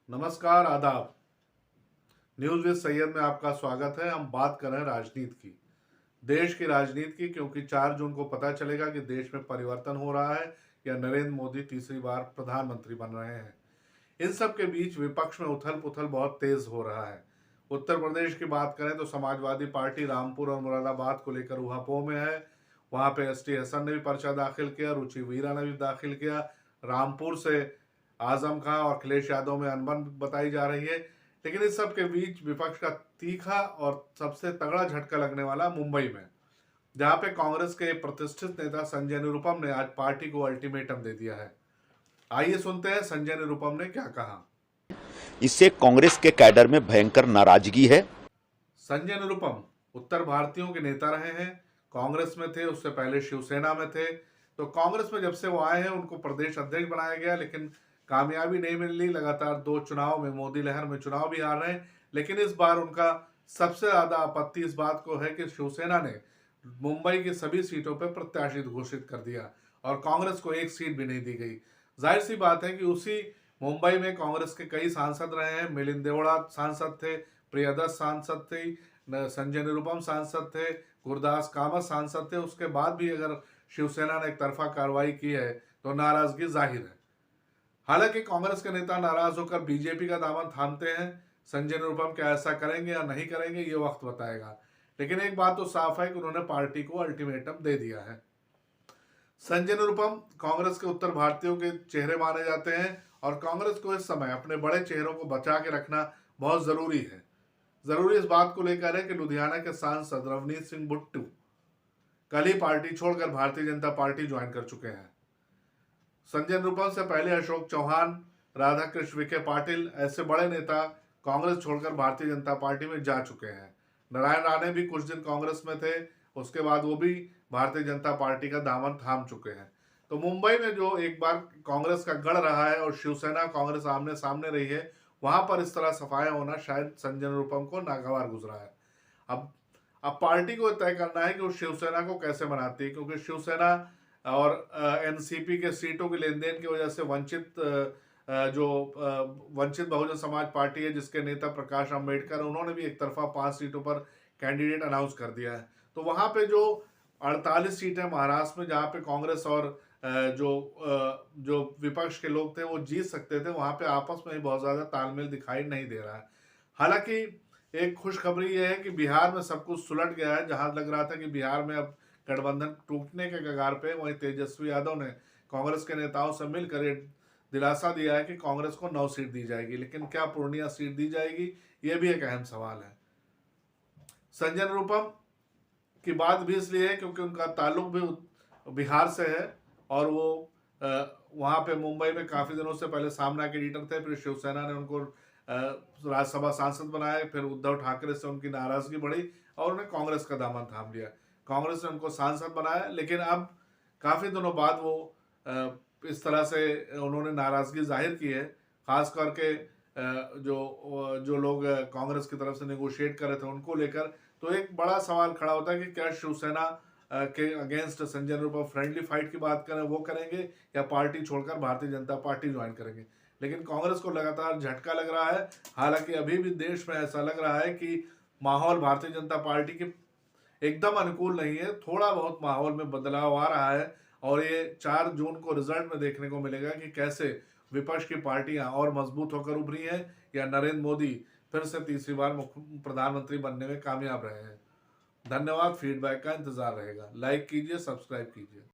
नमस्कार, आदाब। News with Syed में आपका स्वागत है। हम बात कर रहे हैं राजनीति की, देश की राजनीति की, क्योंकि 4 जून को पता चलेगा कि देश में परिवर्तन हो रहा है या नरेंद्र मोदी तीसरी बार प्रधानमंत्री बन रहे हैं। इन सब के बीच विपक्ष में उथल-पुथल बहुत तेज हो रहा है। उत्तर प्रदेश की बात करें तो समाजवादी पार्टी रामपुर और मुरादाबाद को लेकर ऊहापोह में है। वहां पे एसटी हसन ने भी पर्चा दाखिल किया, रुचि वीरा ने भी दाखिल किया। रामपुर से आजम खां और अखिलेश यादव में अनबन बताई जा रही है। लेकिन इस सब के बीच विपक्ष का तीखा और सबसे तगड़ा झटका लगने वाला मुंबई में, जहां पे कांग्रेस के प्रतिष्ठित नेता संजय निरुपम ने आज पार्टी को अल्टीमेटम दे दिया है। आइए सुनते हैं संजय निरुपम ने क्या कहा। इससे कांग्रेस के कैडर में भयंकर नाराजगी है। संजय निरुपम उत्तर भारतीयों के नेता रहे हैं, कांग्रेस में थे, उससे पहले शिवसेना में थे। तो कांग्रेस में जब से वो आए हैं उनको प्रदेश अध्यक्ष बनाया गया, लेकिन कामयाबी नहीं मिल रही। लगातार 2 चुनाव में, मोदी लहर में चुनाव भी हार रहे हैं। लेकिन इस बार उनका सबसे ज्यादा आपत्ति इस बात को है कि शिवसेना ने मुंबई की सभी सीटों पर प्रत्याशी घोषित कर दिया और कांग्रेस को एक सीट भी नहीं दी गई। जाहिर सी बात है कि उसी मुंबई में कांग्रेस के कई सांसद रहे हैं। मिलिंद देवड़ा सांसद थे, प्रियदर्श सांसद थे, संजय निरुपम सांसद थे, गुरदास कामत सांसद थे। उसके बाद भी अगर शिवसेना ने एक तरफा कार्रवाई की है तो नाराजगी जाहिर है। हालांकि कांग्रेस के नेता नाराज होकर बीजेपी का दामन थामते हैं। संजय निरुपम क्या ऐसा करेंगे या नहीं करेंगे, ये वक्त बताएगा। लेकिन एक बात तो साफ है कि उन्होंने पार्टी को अल्टीमेटम दे दिया है। संजय निरुपम कांग्रेस के उत्तर भारतीयों के चेहरे माने जाते हैं और कांग्रेस को इस समय अपने बड़े चेहरों को बचा के रखना बहुत जरूरी है। जरूरी इस बात को लेकर है कि लुधियाना के सांसद रवनीत सिंह बिट्टू कल ही पार्टी छोड़कर भारतीय जनता पार्टी ज्वाइन कर चुके हैं। संजय निरुपम से पहले अशोक चौहान, राधाकृष्ण विखे पाटिल ऐसे बड़े नेता कांग्रेस छोड़कर भारतीय जनता पार्टी में जा चुके हैं। नारायण राणे भी कुछ दिन कांग्रेस में थे, उसके बाद वो भी भारतीय जनता पार्टी का दामन थाम चुके हैं। तो मुंबई में जो एक बार कांग्रेस का गढ़ रहा है और शिवसेना कांग्रेस आमने सामने रही है, वहां पर इस तरह सफाया होना शायद संजय निरुपम को नागवार गुजरा है। अब अब पार्टी को तय करना है कि वो शिवसेना को कैसे बनाती है, क्योंकि शिवसेना और एनसीपी के सीटों के लेन देन की वजह से वंचित बहुजन समाज पार्टी है, जिसके नेता प्रकाश अंबेडकर, उन्होंने भी एक तरफा 5 सीटों पर कैंडिडेट अनाउंस कर दिया है। तो वहां पे जो 48 सीटें महाराष्ट्र में, जहां पे कांग्रेस और जो विपक्ष के लोग थे वो जीत सकते थे, वहां पे आपस में ही बहुत ज्यादा तालमेल दिखाई नहीं दे रहा है। हालांकि एक खुशखबरी यह है कि बिहार में सब कुछ सुलट गया है। जहां लग रहा था कि बिहार में अब गठबंधन टूटने के कगार पे, वहीं तेजस्वी यादव ने कांग्रेस के नेताओं से मिलकर ये दिलासा दिया है कि कांग्रेस को 9 सीट दी जाएगी। लेकिन क्या पूर्णिया सीट दी जाएगी, यह भी एक अहम सवाल है। संजय निरुपम की बात भी इसलिए है क्योंकि उनका ताल्लुक भी बिहार से है और वो वहां पे मुंबई में काफी दिनों से पहले सामना के एडिटर थे। फिर शिवसेना ने उनको राज्यसभा सांसद बनाया, फिर उद्धव ठाकरे से उनकी नाराजगी बढ़ी और उन्हें कांग्रेस का दामन थाम लिया। कांग्रेस ने उनको सांसद बनाया, लेकिन अब काफी दिनों बाद वो इस तरह से उन्होंने नाराजगी जाहिर की है। खास करके जो जो लोग कांग्रेस की तरफ से नेगोशिएट कर रहे थे उनको लेकर। तो एक बड़ा सवाल खड़ा होता है कि क्या शिवसेना के against Sanjay Nirupam friendly fight की बात करें वो करेंगे या पार्टी छोड़कर भारतीय जनता पार्टी ज्वाइन करेंगे। लेकिन कांग्रेस को लगातार झटका लग रहा है। हालांकि अभी भी देश में ऐसा लग रहा है कि माहौल भारतीय जनता पार्टी के एकदम अनुकूल नहीं है। थोड़ा बहुत माहौल में बदलाव आ रहा है और ये 4 जून को रिजल्ट में देखने को मिलेगा कि कैसे विपक्ष की पार्टियां और मजबूत होकर उभरी हैं या नरेंद्र मोदी फिर से तीसरी बार प्रधानमंत्री बनने में कामयाब रहे हैं। धन्यवाद। फीडबैक का इंतजार रहेगा। लाइक कीजिए, सब्सक्राइब कीजिए।